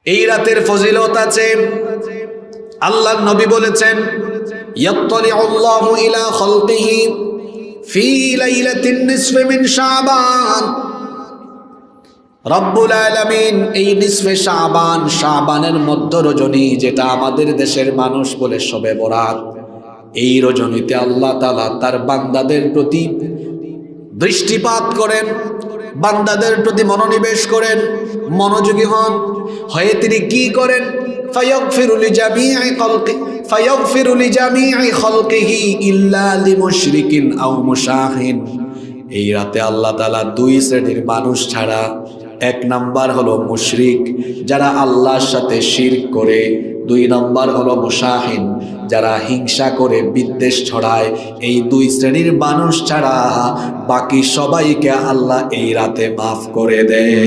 এই রাতের ফজিলত আছে। আল্লাহর নবী বলেছেন, ইয়াত্তালিউল্লাহু ইলা খালকিহি ফি লাইলাতিন নিসফি মিন শাবান। রব্বুল আলামিন এই নিসফে শাবান, শাবানের মধ্য রজনী, যেটা আমাদের দেশের মানুষ বলে শবে বরাত, এই রজনীতে আল্লাহ তাআলা তার বান্দাদের প্রতি দৃষ্টিপাত করেন, বান্দাদের প্রতি মনোনিবেশ করেন, মনোযোগী হন। হয়ে তিনি কি করেন? ফায়াগফিরু লিজামিই খালকিহি ইল্লা লিমুশরিকিন আও মুশাহিন। এই রাতে আল্লাহ তাআলা দুই শ্রেণীর মানুষ ছাড়া, এক নাম্বার হলো মুশরিক, যারা আল্লাহর সাথে শিরক করে, দুই নাম্বার হলো মুশাহিন, যারা হিংসা করে বিদ্বেষ ছড়ায়। এই দুই শ্রেণীর মানুষ ছাড়া বাকি সবাইকে আল্লাহ এই রাতে মাফ করে দেয়।